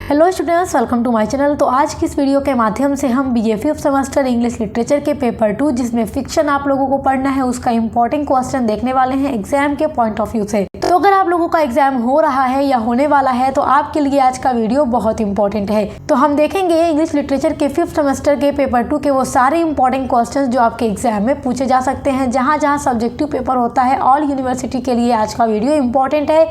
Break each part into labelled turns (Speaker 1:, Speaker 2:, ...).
Speaker 1: Hello students, welcome to my channel. तो आज की इस वीडियो के माध्यम से हम BA fifth semester English literature के पेपर 2 जिसमें फिक्शन आप लोगों को पढ़ना है उसका इंपॉर्टेंट क्वेश्चन देखने वाले हैं एग्जाम के पॉइंट ऑफ व्यू से। तो अगर आप लोगों का एग्जाम हो रहा है या होने वाला है तो आपके लिए आज का वीडियो बहुत इंपॉर्टेंट है। तो हम देखेंगे इंग्लिश लिटरेचर के फिफ्थ सेमेस्टर के पेपर 2 के वो सारे इंपॉर्टेंट क्वेश्चन जो आपके एग्जाम में पूछे जा सकते हैं। जहाँ जहाँ सब्जेक्टिव पेपर होता है ऑल यूनिवर्सिटी के लिए आज का वीडियो इंपॉर्टेंट है,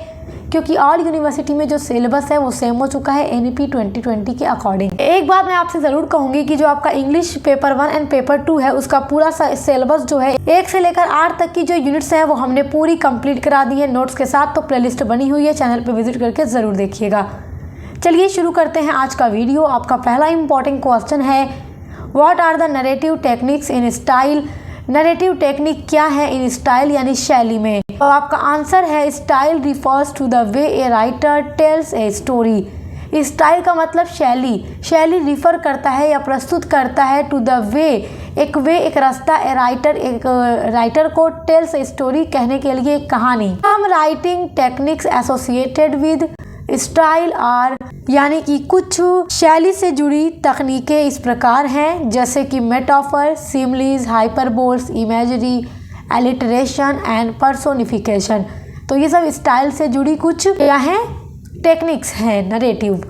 Speaker 1: क्योंकि ऑल यूनिवर्सिटी में जो सिलेबस है वो सेम हो चुका है एनईपी 2020 के अकॉर्डिंग। एक बात मैं आपसे जरूर कहूंगी कि जो आपका इंग्लिश पेपर 1 एंड पेपर 2 है उसका पूरा सिलेबस जो है 1 से लेकर 8 तक की जो यूनिट्स हैं वो हमने पूरी कंप्लीट करा दी है नोट्स के साथ। तो प्लेलिस्ट बनी हुई है, चैनल पे विजिट करके जरूर देखिएगा। चलिए शुरू करते हैं आज का वीडियो। आपका पहला इंपॉर्टेंट क्वेश्चन है, what are the narrative techniques in style. Narrative technique क्या है इन स्टाइल यानी शैली में। तो आपका आंसर है, style refers to the way a writer tells a story. Style का मतलब शैली, शैली रिफर करता है या प्रस्तुत करता है टू द वे, एक रास्ता, ए राइटर एक राइटर को, टेल्स ए स्टोरी कहने के लिए एक कहानी। हम writing techniques associated with style are, यानी कि कुछ शैली से जुड़ी तकनीकें इस प्रकार हैं जैसे कि metaphor, similes, hyperboles, imagery, alliteration and personification. तो ये सब स्टाइल से जुड़ी कुछ क्या है, टेक्निक्स हैं नरेटिव।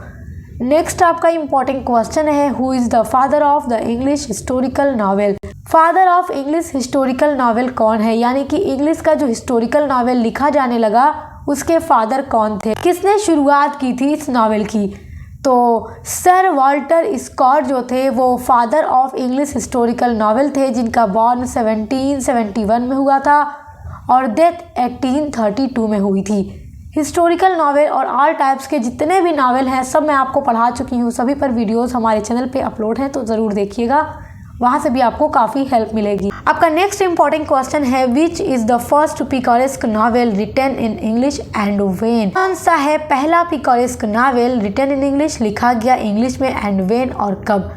Speaker 1: नेक्स्ट आपका इंपॉर्टेंट क्वेश्चन है, who is the father of the English historical novel. Father of English historical novel कौन है, यानी कि इंग्लिश का जो हिस्टोरिकल नॉवेल लिखा जाने लगा उसके फादर कौन थे, किसने शुरुआत की थी इस नॉवेल की। तो सर वाल्टर स्कॉट जो थे वो father of English historical novel थे, जिनका बॉर्न 1771 में हुआ था और डेथ 1832 में हुई थी। हिस्टोरिकल नॉवेल और ऑल टाइप्स के जितने भी नॉवेल हैं सब मैं आपको पढ़ा चुकी हूँ, सभी पर वीडियोस हमारे चैनल पे अपलोड हैं, तो ज़रूर देखिएगा, वहाँ से भी आपको काफ़ी हेल्प मिलेगी। आपका नेक्स्ट इंपॉर्टेंट क्वेश्चन है, which is the first picaresque novel written in English and when. कौन सा है पहला picaresque novel written in English, लिखा गया इंग्लिश में, एंड व्हेन और कब।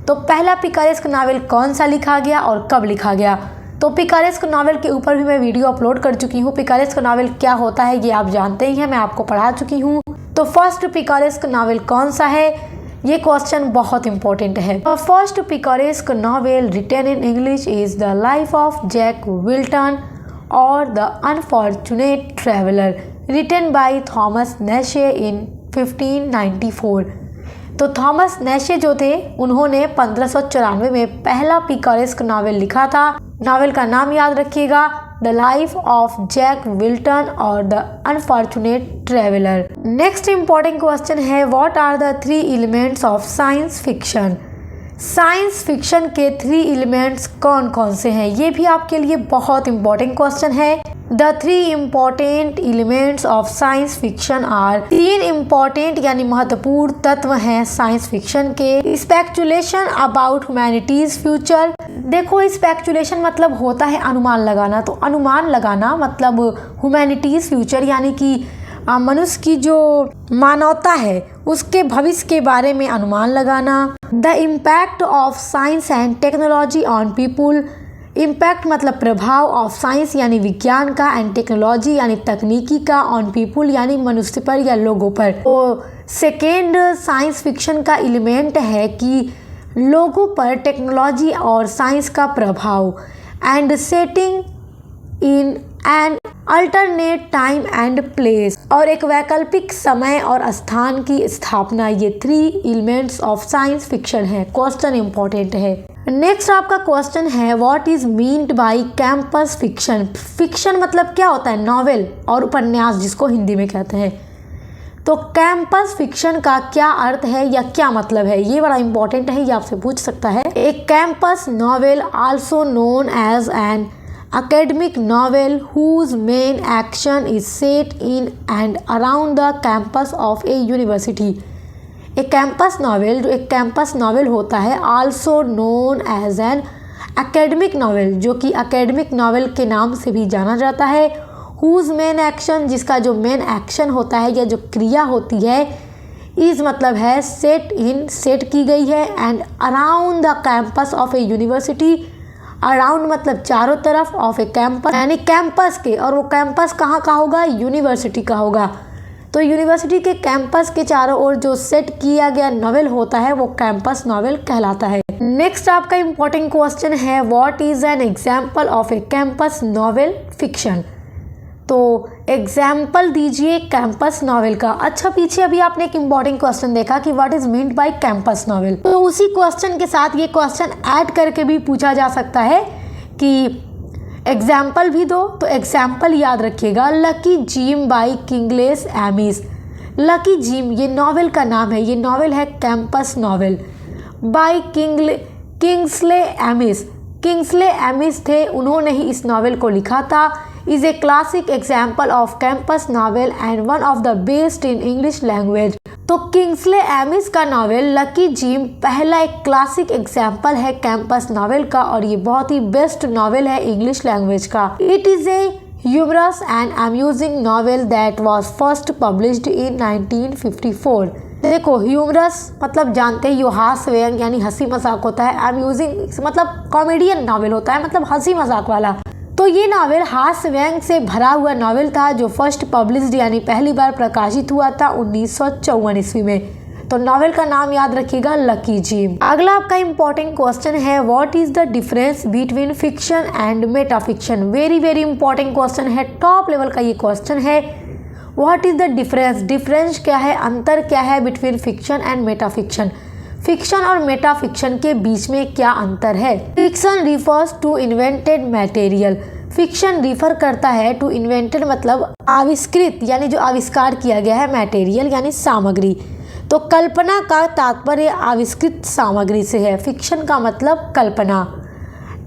Speaker 1: तो पहला पिकारेस्क नॉवेल कौन सा लिखा गया और कब लिखा गया। तो पिकारेस्क नॉवेल के ऊपर भी मैं वीडियो अपलोड कर चुकी हूँ। पिकारेस्क नॉवेल क्या होता है ये आप जानते ही हैं, मैं आपको पढ़ा चुकी हूँ। तो फर्स्ट पिकारेस्क नॉवेल कौन सा है, ये क्वेश्चन बहुत इंपॉर्टेंट है। First picaresque novel written in English is the life of Jack Wilton और the unfortunate traveller, written by Thomas Nashe in 1594। तो थॉमस नैशे जो थे उन्होंने 1594 में पहला पिकारेस्क नॉवेल लिखा था। नॉवेल का नाम याद रखिएगा, the life of Jack Wilton और the unfortunate traveller. Next important question है, what are the 3 elements of science fiction. Science fiction के 3 एलिमेंट्स कौन कौन से हैं, ये भी आपके लिए बहुत इंपॉर्टेंट क्वेश्चन है। The 3 important elements of science fiction are, 3 important यानी महत्वपूर्ण तत्व हैं साइंस फिक्शन के। Speculation about humanity's future. देखो स्पेक्युलेशन मतलब होता है अनुमान लगाना, तो अनुमान लगाना मतलब ह्यूमैनिटीज फ्यूचर यानी कि मनुष्य की जो मानवता है उसके भविष्य के बारे में अनुमान लगाना। The impact of science and technology on people. Impact मतलब प्रभाव, ऑफ साइंस यानी विज्ञान का, एंड टेक्नोलॉजी यानी तकनीकी का, ऑन पीपुल यानी मनुष्य पर या लोगों पर। तो सेकेंड साइंस फिक्शन का एलिमेंट है कि लोगों पर टेक्नोलॉजी और साइंस का प्रभाव, and setting in an alternate time and place, और एक वैकल्पिक समय और स्थान की स्थापना। ये 3 एलिमेंट्स ऑफ साइंस फिक्शन है। क्वेश्चन इंपॉर्टेंट है। नेक्स्ट आपका क्वेश्चन है, what is meant by campus fiction. Fiction मतलब क्या होता है, नॉवेल और उपन्यास जिसको हिंदी में कहते हैं। तो कैंपस फिक्शन का क्या अर्थ है या क्या मतलब है, ये बड़ा इंपॉर्टेंट है, ये आपसे पूछ सकता है। एक campus novel also known as an academic novel whose main action is set in and around the campus of a university। एक कैंपस नॉवेल, जो एक कैंपस नॉवेल होता है, also known as an academic novel, जो कि academic novel के नाम से भी जाना जाता है। हुज मेन एक्शन, जिसका जो मेन एक्शन होता है या जो क्रिया होती है, इज मतलब है सेट इन, सेट की गई है, and around the campus of A university. Around मतलब चारों तरफ, ऑफ ए कैंपस यानी कैंपस के, और वो कैंपस कहाँ का होगा, यूनिवर्सिटी का होगा। तो यूनिवर्सिटी के कैंपस के चारों ओर जो सेट किया गया नॉवेल होता है वो कैंपस नॉवेल कहलाता है। नेक्स्ट आपका इंपॉर्टेंट क्वेश्चन है, what is an example of A campus novel fiction. तो एग्जाम्पल दीजिए कैंपस नॉवेल का। अच्छा, पीछे अभी आपने एक इंपॉर्टेंट क्वेश्चन देखा कि what is meant by campus novel, तो उसी क्वेश्चन के साथ ये क्वेश्चन ऐड करके भी पूछा जा सकता है कि एग्जाम्पल भी दो। तो एग्जाम्पल याद रखिएगा, Lucky Jim by Kingsley Amis. Lucky Jim ये नॉवेल का नाम है, ये नॉवेल है campus novel by Kingsley Amis. Kingsley Amis थे, उन्होंने ही इस नॉवेल को लिखा था। Is a classic example of campus novel and one of the best in English language. तो किंगस्ले एमिस का नॉवेल लकी जिम पहला एक क्लासिक एग्जाम्पल है कैंपस नॉवेल का, और ये बहुत ही बेस्ट नॉवेल है इंग्लिश लैंग्वेज का। It is a humorous and amusing novel that was first published in 1954। देखो, ह्यूमरस मतलब जानते हैं, यो हास्य व्यंग यानी हंसी मजाक होता है। अम्यूजिंग मतलब कॉमेडियन नॉवेल होता है, मतलब हंसी मजाक वाला। तो ये नॉवेल हास्य व्यंग से भरा हुआ नॉवेल था जो फर्स्ट पब्लिश्ड यानी पहली बार प्रकाशित हुआ था 1954 ईस्वी में। तो नॉवेल का नाम याद रखिएगा, लकी जिम। अगला आपका इंपॉर्टेंट क्वेश्चन है, what is the difference between fiction and metafiction. Very very important question है, टॉप लेवल का ये क्वेश्चन है। What is the difference, difference क्या है, अंतर क्या है between fiction and metafiction. Fiction और मेटाफिक्शन के बीच में क्या अंतर है। Fiction refers to invented material. Fiction refer करता है टू इन्वेंटेड मतलब आविष्कृत यानी जो आविष्कार किया गया है, मटेरियल यानी सामग्री। तो कल्पना का तात्पर्य आविष्कृत सामग्री से है, फिक्शन का मतलब कल्पना।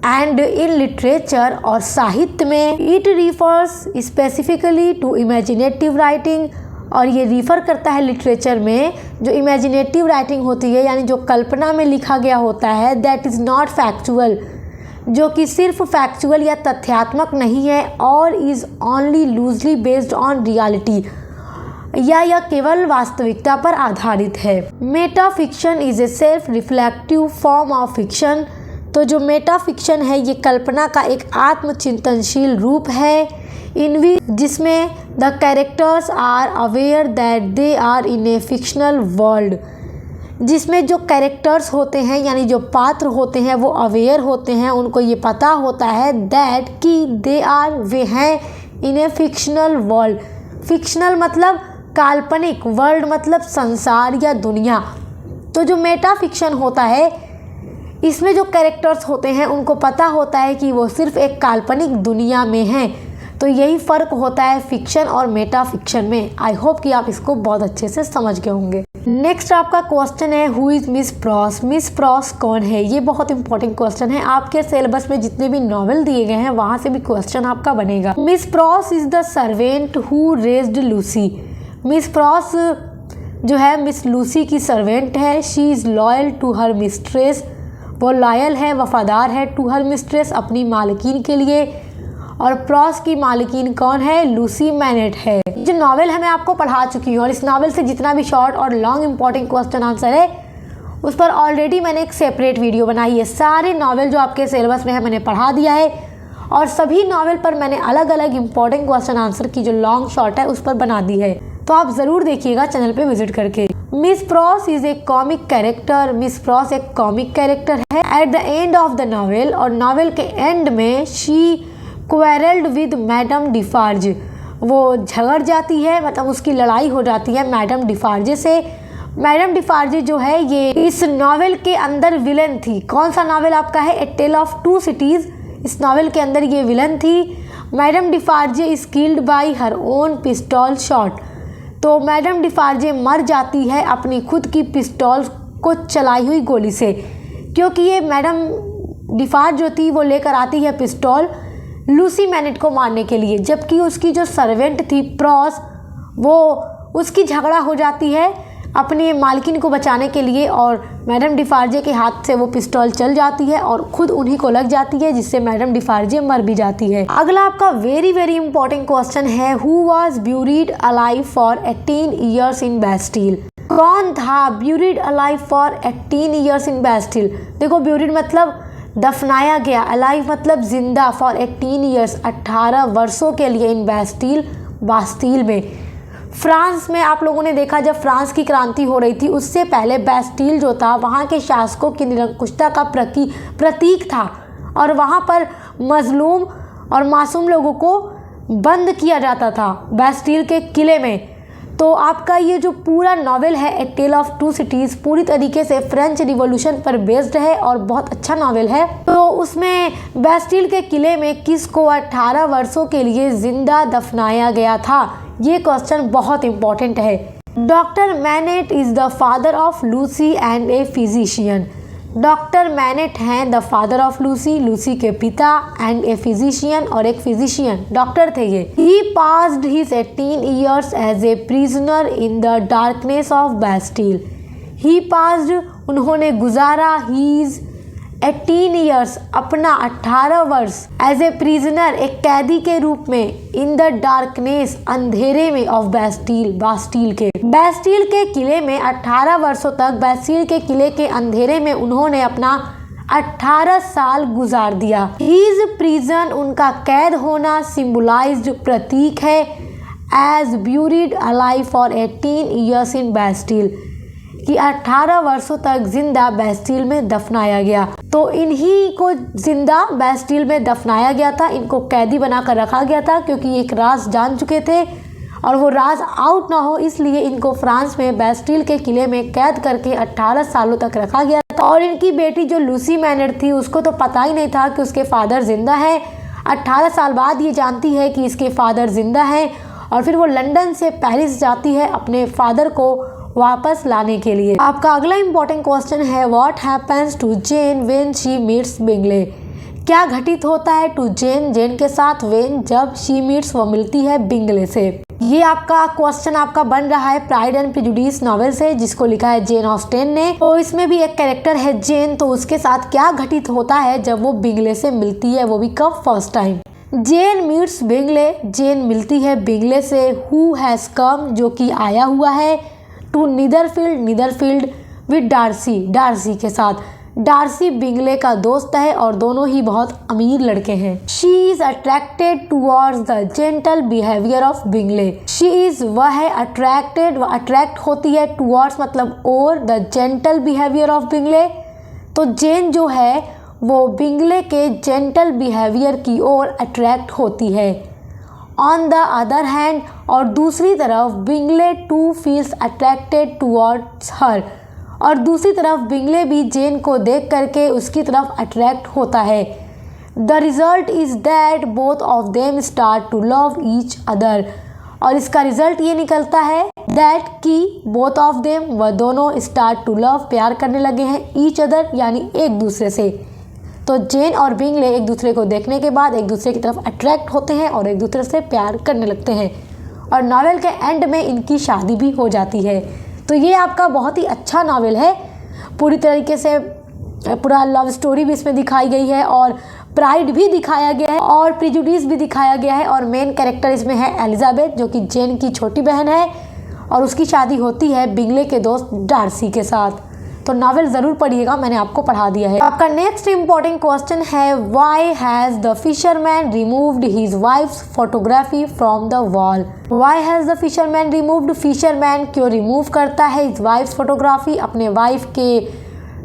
Speaker 1: एंड इन लिटरेचर और साहित्य में it refers specifically to imaginative writing, और ये रिफ़र करता है लिटरेचर में जो इमेजिनेटिव राइटिंग होती है यानी जो कल्पना में लिखा गया होता है, दैट इज़ नॉट फैक्चुअल, जो कि सिर्फ फैक्चुअल या तथ्यात्मक नहीं है, और is only loosely based on reality, या यह केवल वास्तविकता पर आधारित है। Meta fiction is a self reflective form of fiction. तो जो मेटा फिक्शन है ये कल्पना का एक आत्मचिंतनशील रूप है, जिसमें the characters are aware that they are in a fictional world. जिसमें जो कैरेक्टर्स होते हैं यानी जो पात्र होते हैं वो अवेयर होते हैं, उनको ये पता होता है दैट कि दे आर वे हैं इन ए फिक्शनल वर्ल्ड। फिक्शनल मतलब काल्पनिक, वर्ल्ड मतलब संसार या दुनिया। तो जो मेटा फिक्शन होता है इसमें जो कैरेक्टर्स होते हैं उनको पता होता है कि वो सिर्फ एक काल्पनिक दुनिया में हैं। तो यही फ़र्क होता है फिक्शन और मेटा फिक्शन में। आई होप कि आप इसको बहुत अच्छे से समझ गए होंगे। नेक्स्ट आपका क्वेश्चन है, who is miss pros. Miss pros कौन है। ये बहुत इंपॉर्टेंट क्वेश्चन है, आपके सिलेबस में जितने भी नॉवेल दिए गए हैं वहाँ से भी क्वेश्चन आपका बनेगा। Miss Pross is the servant who raised Lucy. Miss Pross जो है मिस लूसी की सर्वेंट है। She is loyal to her mistress, वो लॉयल है, वफादार है, टू हर मिस्ट्रेस अपनी मालकिन के लिए। और प्रॉस की मालकिन कौन है, लूसी मैनेट है। जो नॉवेल है मैं आपको पढ़ा चुकी हूँ, और इस नॉवेल से जितना भी शॉर्ट और लॉन्ग इंपॉर्टेंट क्वेश्चन आंसर है उस पर ऑलरेडी मैंने एक सेपरेट वीडियो बनाई है। सारे नॉवेल जो आपके सिलेबस में है मैंने पढ़ा दिया है, और सभी नॉवेल पर मैंने अलग अलग इंपॉर्टेंट क्वेश्चन आंसर की जो लॉन्ग शॉर्ट है उस पर बना दी है, तो आप ज़रूर देखिएगा चैनल पे विजिट करके। Miss Pross is a comic character. Miss pros एक कॉमिक कैरेक्टर है। At the end of the novel, और नॉवेल के एंड में शी क्वेरल्ड विद मैडम डिफार्ज, वो झगड़ जाती है, मतलब उसकी लड़ाई हो जाती है मैडम डिफार्जे से। मैडम डिफार्जे जो है ये इस नॉवेल के अंदर विलन थी। कौन सा नॉवेल आपका है, a tale of two cities. इस नॉवेल के अंदर ये विलन थी। Madam Defarge is killed by her own pistol shot. तो मैडम डिफार्जे मर जाती है अपनी खुद की पिस्तौल को चलाई हुई गोली से, क्योंकि ये मैडम डिफार्ज जो थी वो लेकर आती है पिस्तौल लूसी मैनेट को मारने के लिए, जबकि उसकी जो सर्वेंट थी प्रॉस, वो उसकी झगड़ा हो जाती है अपनी मालकिन को बचाने के लिए, और मैडम डिफार्जे के हाथ से वो पिस्तौल चल जाती है और खुद उन्हीं को लग जाती है, जिससे मैडम डिफार्जे मर भी जाती है। अगला आपका वेरी वेरी इंपॉर्टेंट क्वेश्चन है, who was buried alive for 18 years in Bastille. कौन था buried alive for 18 years in Bastille. देखो, ब्यूरीड मतलब दफनाया गया, अलाइव मतलब जिंदा, फॉर 18 ईयर्स 18 वर्षों के लिए इन बैस्टिल, बास्तील में। फ्रांस में आप लोगों ने देखा जब फ्रांस की क्रांति हो रही थी उससे पहले बैस्टील जो था वहाँ के शासकों की निरंकुशता का प्रतीक था और वहाँ पर मजलूम और मासूम लोगों को बंद किया जाता था बैस्टील के किले में। तो आपका ये जो पूरा नॉवेल है a tale of two cities पूरी तरीके से फ्रेंच रिवॉल्यूशन पर बेस्ड है और बहुत अच्छा नॉवेल है। तो उसमें बैस्टील के किले में किसको 18 वर्षों के लिए जिंदा दफनाया गया था, ये क्वेश्चन बहुत इंपॉर्टेंट है। Doctor Manette is the father of Lucie and a physician. Doctor Manette हैं the father of Lucie, Lucie के पिता, एंड ए फिजिशियन और एक फिजिशियन डॉक्टर थे ये। He passed his 18 years as a prisoner in the darkness of Bastille. He passed उन्होंने गुजारा his 18 years अपना 18 वर्ष एज ए प्रिजनर एक कैदी के रूप में इन द डार्कनेस अंधेरे में ऑफ बैस्टील बास्टील के किले में 18 वर्षों तक बैस्टील के किले के अंधेरे में उन्होंने अपना 18 साल गुजार दिया। हीज प्रिजन उनका कैद होना सिंबलाइज्ड प्रतीक है as buried alive for 18 years in Bastille कि 18 वर्षों तक जिंदा बैस्टील में दफनाया गया। तो इन्हीं को जिंदा बैस्टील में दफनाया गया था, इनको कैदी बनाकर रखा गया था क्योंकि एक राज जान चुके थे और वो राज आउट ना हो इसलिए इनको फ्रांस में बैस्टील के किले में कैद करके 18 सालों तक रखा गया था। और इनकी बेटी जो लूसी मैनेट थी उसको तो पता ही नहीं था कि उसके फादर जिंदा है। 18 साल बाद ये जानती है कि इसके फादर जिंदा हैं और फिर वो लंदन से पेरिस जाती है अपने फादर को वापस लाने के लिए। आपका अगला इंपॉर्टेंट क्वेश्चन है what happens to Jane when she meets Bingley. क्या घटित होता है टू जेन के साथ व्हेन जब शी मीट्स वो मिलती है बिंगले से। ये आपका क्वेश्चन आपका बन रहा है प्राइड एंड प्रेजुडिस नॉवेल से जिसको लिखा है जेन ऑस्टेन ने। तो इसमें भी एक कैरेक्टर है जेन, तो उसके साथ क्या घटित होता है जब वो बिंगले से मिलती है, वो भी कब, फर्स्ट टाइम। जेन मीट्स बिंगले, जेन मिलती है बिंगले से हु हैज कम जो कि आया हुआ है, टू नीदरफील्ड विद डार्सी के साथ। डार्सी बिंगले का दोस्त है और दोनों ही बहुत अमीर लड़के हैं। She is attracted towards the gentle behaviour of Bingley. She is वह है अट्रैक्टेड, वह अट्रैक्ट होती है, टूवर्ड्स मतलब और, the gentle behaviour of Bingley. तो जेन जो है वो बिंगले के जेंटल बिहेवियर की ओर अट्रैक्ट होती है। ऑन द अदर हैंड, और दूसरी तरफ Bingley too feels attracted towards her, और दूसरी तरफ बिंगले भी जेन को देख करके उसकी तरफ अट्रैक्ट होता है। The result is that both of them start to love each other, और इसका रिजल्ट ये निकलता है दैट कि बोथ ऑफ देम वह दोनों स्टार्ट टू लव प्यार करने लगे हैं ईच अदर यानी एक दूसरे से। तो जेन और बिंगले एक दूसरे को देखने के बाद एक दूसरे की तरफ अट्रैक्ट होते हैं और एक दूसरे से प्यार करने लगते हैं और नॉवेल के एंड में इनकी शादी भी हो जाती है। तो ये आपका बहुत ही अच्छा नॉवेल है, पूरी तरीके से पूरा लव स्टोरी भी इसमें दिखाई गई है और प्राइड भी दिखाया गया है और प्रेजुडिस भी दिखाया गया है। और मेन कैरेक्टर इसमें है एलिजाबेथ जो कि जेन की छोटी बहन है और उसकी शादी होती है बिंगले के दोस्त डार्सी के साथ। तो नॉवेल ज़रूर पढ़िएगा, मैंने आपको पढ़ा दिया है। आपका नेक्स्ट इंपॉर्टेंट क्वेश्चन है why has the fisherman removed his wives photography from the wall. Why has the fisherman removed, fisherman क्यों रिमूव करता है हिज वाइफ्स फोटोग्राफी, अपने वाइफ के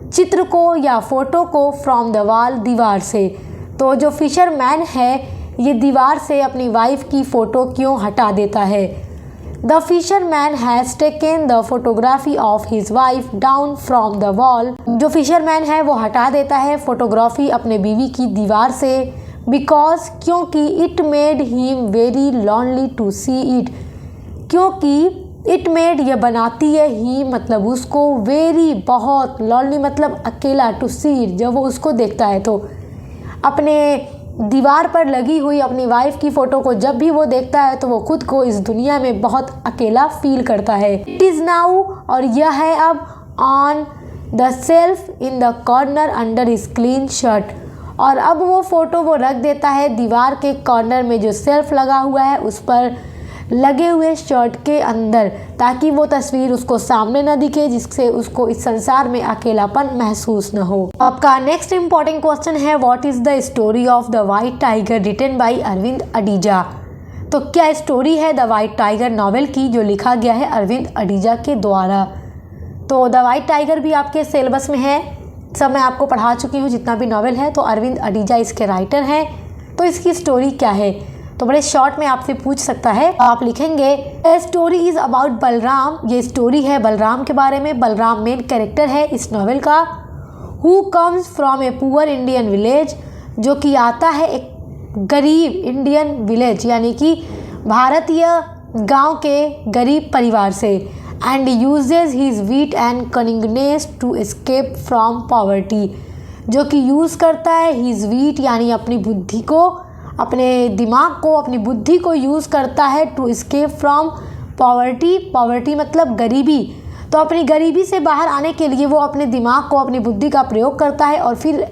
Speaker 1: चित्र को या फोटो को, फ्रॉम द वॉल दीवार से। तो जो फिशरमैन है ये दीवार से अपनी वाइफ की फ़ोटो क्यों हटा देता है। The fisherman has taken the photography of his wife down from the wall. जो फिशरमैन है वो हटा देता है फोटोग्राफी अपने बीवी की दीवार से, बिकॉज क्योंकि it made him very lonely to see it, क्योंकि इट मेड ये बनाती है ही मतलब उसको, वेरी बहुत, लॉनली मतलब अकेला, टू सी इट जब वो उसको देखता है तो अपने दीवार पर लगी हुई अपनी वाइफ की फ़ोटो को जब भी वो देखता है तो वो खुद को इस दुनिया में बहुत अकेला फील करता है। इट इज़ नाउ, और यह है अब, on the self in the corner under his clean shirt, और अब वो फ़ोटो वो रख देता है दीवार के कॉर्नर में जो सेल्फ लगा हुआ है उस पर लगे हुए शर्ट के अंदर, ताकि वो तस्वीर उसको सामने न दिखे जिससे उसको इस संसार में अकेलापन महसूस न हो। आपका नेक्स्ट इंपॉर्टेंट क्वेश्चन है what is the story of the white tiger written by Aravind Adiga. तो क्या स्टोरी है द वाइट टाइगर नॉवेल की, जो लिखा गया है अरविंद अडीजा के द्वारा। तो द वाइट टाइगर भी आपके सिलेबस में है, सब मैं आपको पढ़ा चुकी हूँ जितना भी नॉवेल है। तो अरविंद अडीजा इसके राइटर हैं। तो इसकी स्टोरी क्या है, तो बड़े शॉर्ट में आपसे पूछ सकता है। आप लिखेंगे a story is about Balram, ये स्टोरी है बलराम के बारे में। बलराम मेन कैरेक्टर है इस नॉवेल का। Who comes from a poor Indian village, जो कि आता है एक गरीब इंडियन विलेज यानी कि भारतीय गांव के गरीब परिवार से। And uses his wit and cunningness to escape from poverty, जो कि यूज़ करता है हिज वीट यानी अपनी बुद्धि को, अपने दिमाग को, अपनी बुद्धि को यूज़ करता है to escape from poverty. Poverty मतलब गरीबी। तो अपनी गरीबी से बाहर आने के लिए वो अपने दिमाग को, अपनी बुद्धि का प्रयोग करता है। और फिर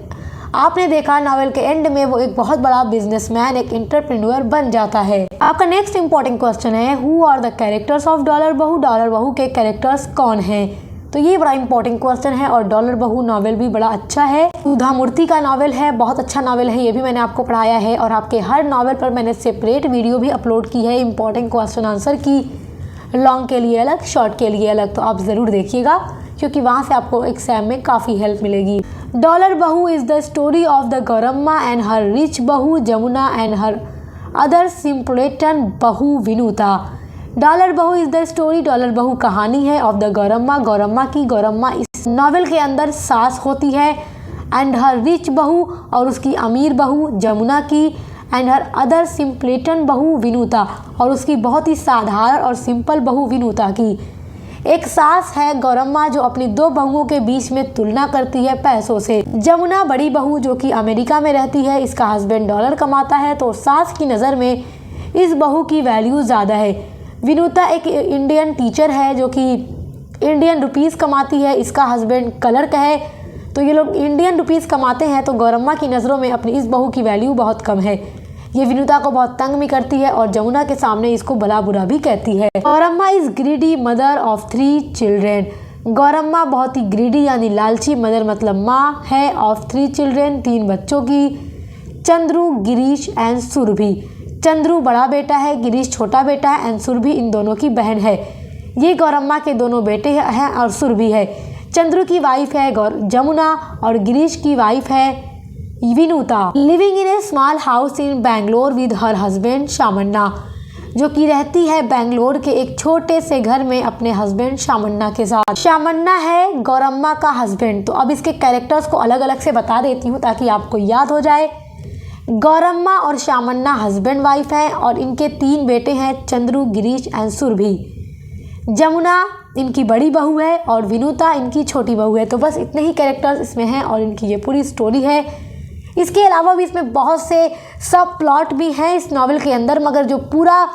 Speaker 1: आपने देखा नॉवेल के एंड में वो एक बहुत बड़ा बिजनेसमैन, एक एंटरप्रेन्योर बन जाता है। आपका नेक्स्ट इंपॉर्टेंट क्वेश्चन है who are the characters of Dollar Bahu, Dollar Bahu के कैरेक्टर्स कौन हैं। तो ये बड़ा इंपॉर्टेंट क्वेश्चन है। और डॉलर बहू नॉवेल भी बड़ा अच्छा है, सुधा मूर्ति का नॉवेल है, बहुत अच्छा नॉवेल है, ये भी मैंने आपको पढ़ाया है। और आपके हर नॉवेल पर मैंने सेपरेट वीडियो भी अपलोड की है इंपॉर्टेंट क्वेश्चन आंसर की, लॉन्ग के लिए अलग, शॉर्ट के लिए अलग। तो आप ज़रूर देखिएगा क्योंकि वहाँ से आपको एग्जाम में काफ़ी हेल्प मिलेगी। Dollar Bahu is the story of the Gouramma and her rich bahu Jamuna and her other simpleton bahu Vinuta. Dollar Bahu is the story, Dollar Bahu कहानी है ऑफ द गौरम्मा, गौरम्मा की। गौरम्मा इस नॉवेल के अंदर सास होती है। एंड हर रिच बहू, और उसकी अमीर बहू जमुना की। And her other simpleton bahu Vinuta, और उसकी बहुत ही साधारण और सिंपल बहू विनुता की। एक सास है गौरम्मा जो अपनी दो बहुओं के बीच में तुलना करती है पैसों से। जमुना बड़ी बहू जो कि अमेरिका में रहती है, इसका हस्बैंड डॉलर कमाता है, तो सास की नज़र में इस बहू की वैल्यू ज़्यादा है। विनुता एक इंडियन टीचर है जो कि इंडियन रुपीज़ कमाती है, इसका हस्बैंड क्लर्क है। तो ये लोग इंडियन रुपीज़ कमाते हैं, तो गौरम्मा की नज़रों में अपनी इस बहू की वैल्यू बहुत कम है। ये विनुता को बहुत तंग भी करती है और जमुना के सामने इसको भला बुरा भी कहती है। Gouramma is greedy mother of 3 children. Gouramma बहुत ही ग्रीडी यानी लालची, मदर मतलब माँ है, ऑफ 3 चिल्ड्रेन 3 बच्चों की। चंद्रू, गिरीश एंड सुरभि। चंद्रू बड़ा बेटा है, गिरीश छोटा बेटा है, एंड सुरभि इन दोनों की बहन है। ये गौरम्मा के दोनों बेटे हैं और सुरभि है। चंद्रू की वाइफ है जमुना और गिरीश की वाइफ है Vinuta. Living in a small house in Bangalore with her husband Shamanna, जो कि रहती है बैंगलोर के एक छोटे से घर में अपने हस्बैंड शामन्ना के साथ। शामन्ना है गौरम्मा का हस्बैंड। तो अब इसके कैरेक्टर्स को अलग अलग से बता देती हूँ ताकि आपको याद हो जाए। गौरम्मा और शामन्ना हस्बैंड वाइफ हैं और इनके 3 बेटे हैं, चंद्रू, गिरीश एंड सुरभि। जमुना इनकी बड़ी बहू है और विनुता इनकी छोटी बहू है। तो बस इतने ही कैरेक्टर्स इसमें हैं और इनकी ये पूरी स्टोरी है। इसके अलावा भी इसमें बहुत से सब प्लॉट भी हैं इस नॉवेल के अंदर, मगर जो पूरा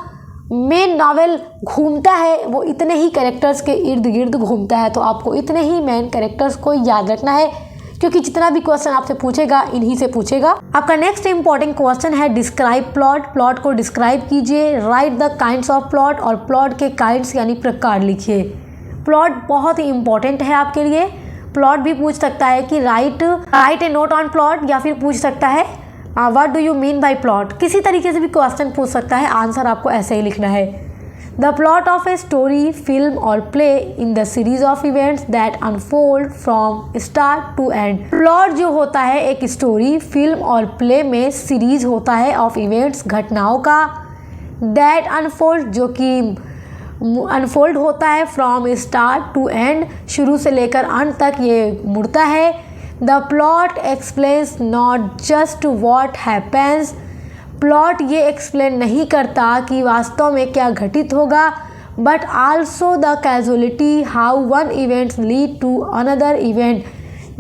Speaker 1: मेन नॉवेल घूमता है वो इतने ही कैरेक्टर्स के इर्द गिर्द घूमता है। तो आपको इतने ही मेन कैरेक्टर्स को याद रखना है क्योंकि जितना भी क्वेश्चन आपसे पूछेगा इन्हीं से पूछेगा। आपका नेक्स्ट इंपॉर्टेंट क्वेश्चन है डिस्क्राइब प्लॉट। प्लॉट को डिस्क्राइब कीजिए। Right the kinds of plot, और प्लॉट के काइंड्स यानी प्रकार लिखिए। प्लॉट बहुत ही इंपॉर्टेंट है आपके लिए। प्लॉट भी पूछ सकता है कि right A note on plot, या फिर पूछ सकता है what do you mean by plot. किसी तरीके से भी क्वेश्चन पूछ सकता है, आंसर आपको ऐसे ही लिखना है। The plot of a story, film और play in the series of events that unfold from start to end. Plot जो होता है एक स्टोरी, फिल्म और प्ले में सीरीज होता है ऑफ इवेंट्स, घटनाओं का। दैट अनफोल्ड जो कि अनफोल्ड होता है फ्रॉम स्टार्ट टू एंड, शुरू से लेकर अंत तक ये मुड़ता है। The plot explains not just what happens. Plot ये एक्सप्लेन नहीं करता कि वास्तव में क्या घटित होगा, but also the causality how one events lead to another event.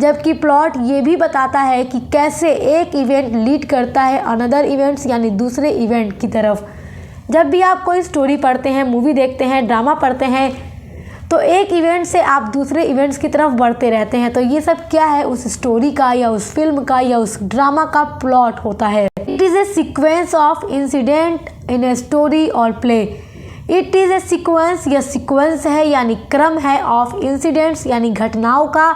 Speaker 1: जबकि प्लॉट ये भी बताता है कि कैसे एक इवेंट लीड करता है अनदर इवेंट्स यानी दूसरे इवेंट की तरफ। जब भी आप कोई स्टोरी पढ़ते हैं, मूवी देखते हैं, ड्रामा पढ़ते हैं, तो एक इवेंट से आप दूसरे इवेंट्स की तरफ बढ़ते रहते हैं। तो ये सब क्या है, उस स्टोरी का या उस फिल्म का या उस ड्रामा का प्लॉट होता है। It is a sequence of incident in a story और play. It is a sequence, यह सीक्वेंस है यानी क्रम है, ऑफ इंसिडेंट्स यानी घटनाओं का,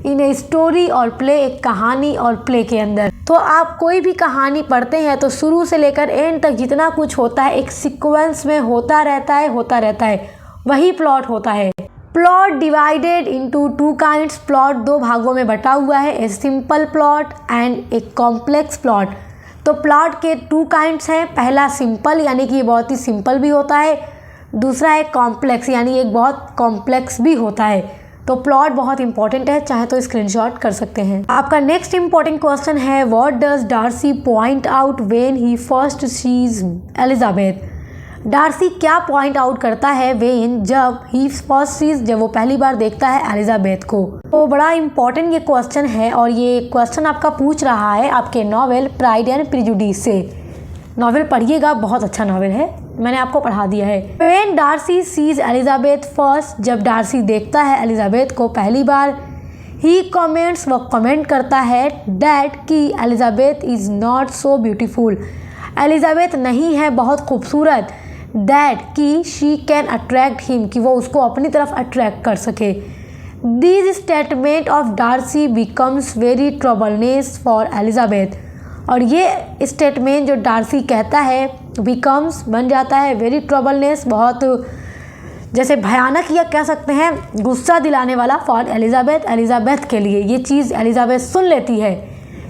Speaker 1: इन ए स्टोरी और प्ले, एक कहानी और प्ले के अंदर। तो आप कोई भी कहानी पढ़ते हैं तो शुरू से लेकर एंड तक जितना कुछ होता है एक सीक्वेंस में होता रहता है, वही प्लॉट होता है। Plot divided into two kinds, plot दो भागों में बटा हुआ है, a simple plot and a complex plot. तो प्लॉट के टू काइंड्स हैं, पहला सिंपल यानी कि ये बहुत ही सिंपल भी होता है, दूसरा है कॉम्प्लेक्स यानी एक बहुत कॉम्प्लेक्स भी होता है। तो प्लॉट बहुत इंपॉर्टेंट है, चाहे तो स्क्रीनशॉट कर सकते हैं। आपका नेक्स्ट इंपॉर्टेंट क्वेश्चन है, what does Darcy point out when he first sees Elizabeth. Darcy क्या पॉइंट आउट करता है जब वो पहली बार देखता है एलिजाबेथ को। तो बड़ा इंपॉर्टेंट ये क्वेश्चन है और ये क्वेश्चन आपका पूछ रहा है आपके नॉवेल प्राइड एंड प्रेजुडिस से। नॉवेल पढ़िएगा, बहुत अच्छा नॉवेल है, मैंने आपको पढ़ा दिया है। When Darcy sees Elizabeth first, जब डार्सी देखता है एलिजाबेथ को पहली बार, ही कमेंट्स, वो कमेंट करता है दैट कि Elizabeth is not so beautiful, Elizabeth नहीं है बहुत खूबसूरत, दैट कि शी कैन अट्रैक्ट हिम, कि वो उसको अपनी तरफ अट्रैक्ट कर सके। This statement of Darcy becomes very troublesome for Elizabeth, और ये स्टेटमेंट जो डार्सी कहता है बिकम्स बन जाता है वेरी ट्रबलनेस, बहुत जैसे भयानक या कह सकते हैं गुस्सा दिलाने वाला फॉर एलिजाबेथ के लिए। ये चीज़ एलिजाबेथ सुन लेती है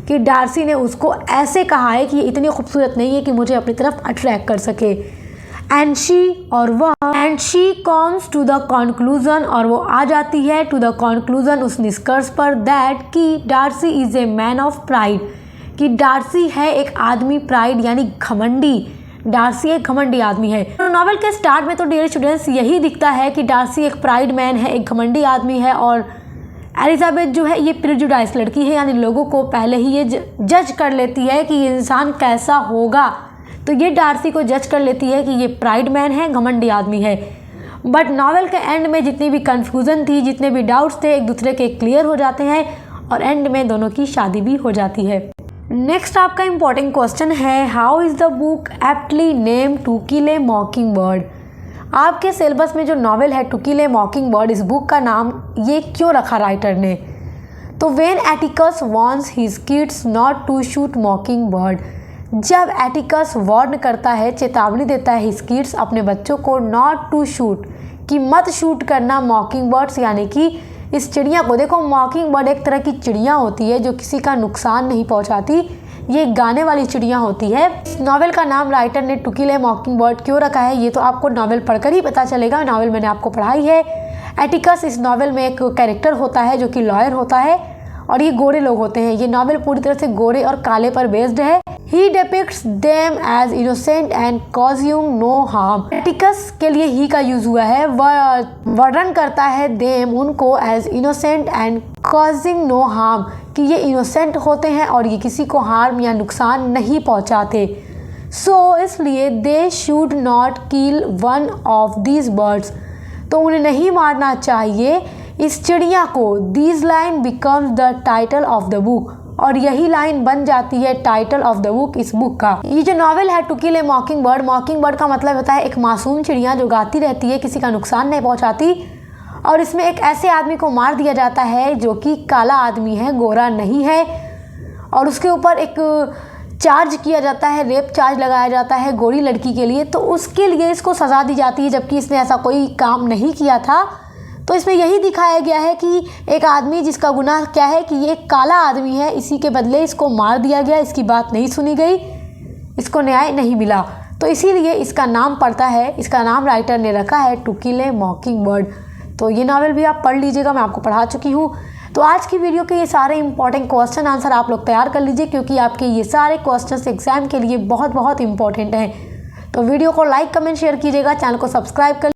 Speaker 1: कि डार्सी ने उसको ऐसे कहा है कि ये इतनी खूबसूरत नहीं है कि मुझे अपनी तरफ अट्रैक्ट कर सके। And she comes to the conclusion, और वो आ जाती है टू द कंक्लूजन, उस निष्कर्ष पर, दैट कि Darcy is a man of pride, कि डार्सी है एक आदमी प्राइड यानी घमंडी, डार्सी एक घमंडी आदमी है। तो नॉवेल के स्टार्ट में तो डियर स्टूडेंट्स यही दिखता है कि डार्सी एक प्राइड मैन है, एक घमंडी आदमी है, और एलिजाबेथ जो है ये प्रेजुडाइज लड़की है, यानी लोगों को पहले ही ये जज कर लेती है कि ये इंसान कैसा होगा। तो ये डार्सी को जज कर लेती है कि ये प्राइड मैन है, घमंडी आदमी है। बट नॉवेल के एंड में जितनी भी कन्फ्यूज़न थी, जितने भी डाउट्स थे, एक दूसरे के क्लियर हो जाते हैं और एंड में दोनों की शादी भी हो जाती है। नेक्स्ट आपका इंपॉर्टेंट क्वेश्चन है, how is the book aptly name to kill a mockingbird. आपके सिलेबस में जो नॉवेल है to kill a mockingbird, इस बुक का नाम ये क्यों रखा राइटर ने। तो when Atticus warns his kids not to shoot mockingbird, जब एटिकस वार्न करता है, चेतावनी देता है हिज किड्स अपने बच्चों को, नॉट टू शूट कि मत शूट करना मॉकिंग बर्ड्स यानी कि इस चिड़िया को। देखो मॉकिंग बर्ड एक तरह की चिड़िया होती है जो किसी का नुकसान नहीं पहुंचाती, ये गाने वाली चिड़िया होती है। नॉवेल का नाम राइटर ने टू किल ए मॉकिंग बर्ड क्यों रखा है ये तो आपको नॉवेल पढ़कर ही पता चलेगा, नॉवेल मैंने आपको पढ़ाई है। एटिकस इस नॉवेल में एक कैरेक्टर होता है जो कि लॉयर होता है और ये गोरे लोग होते हैं। ये नॉवेल पूरी तरह से गोरे और काले पर बेस्ड है। He depicts them as innocent and causing no harm। Atticus के लिए ही का यूज हुआ है, वर्णन करता है them उनको as innocent and causing no harm, कि ये इनोसेंट होते हैं और ये किसी को हार्म या नुकसान नहीं पहुंचाते। इसलिए they should not kill one of these birds, तो उन्हें नहीं मारना चाहिए इस चिड़िया को। This line becomes the title of the book, और यही लाइन बन जाती है टाइटल ऑफ द बुक, इस बुक का। ये जो नॉवेल है टू किल ए मॉकिंग बर्ड का मतलब होता है एक मासूम चिड़िया जो गाती रहती है, किसी का नुकसान नहीं पहुंचाती। और इसमें एक ऐसे आदमी को मार दिया जाता है जो कि काला आदमी है, गोरा नहीं है, और उसके ऊपर एक चार्ज किया जाता है, रेप चार्ज लगाया जाता है गोरी लड़की के लिए। तो उसके लिए इसको सज़ा दी जाती है जबकि इसने ऐसा कोई काम नहीं किया था। तो इसमें यही दिखाया गया है कि एक आदमी जिसका गुनाह क्या है कि ये एक काला आदमी है, इसी के बदले इसको मार दिया गया, इसकी बात नहीं सुनी गई, इसको न्याय नहीं मिला। तो इसीलिए इसका नाम पड़ता है, इसका नाम राइटर ने रखा है टू किल ए मॉकिंग बर्ड। तो ये नॉवेल भी आप पढ़ लीजिएगा, मैं आपको पढ़ा चुकी हूँ। तो आज की वीडियो के ये सारे इंपॉर्टेंट क्वेश्चन आंसर आप लोग तैयार कर लीजिए, क्योंकि आपके ये सारे क्वेश्चन एग्जाम के लिए बहुत बहुत इंपॉर्टेंट हैं। तो वीडियो को लाइक कमेंट शेयर कीजिएगा, चैनल को सब्सक्राइब कर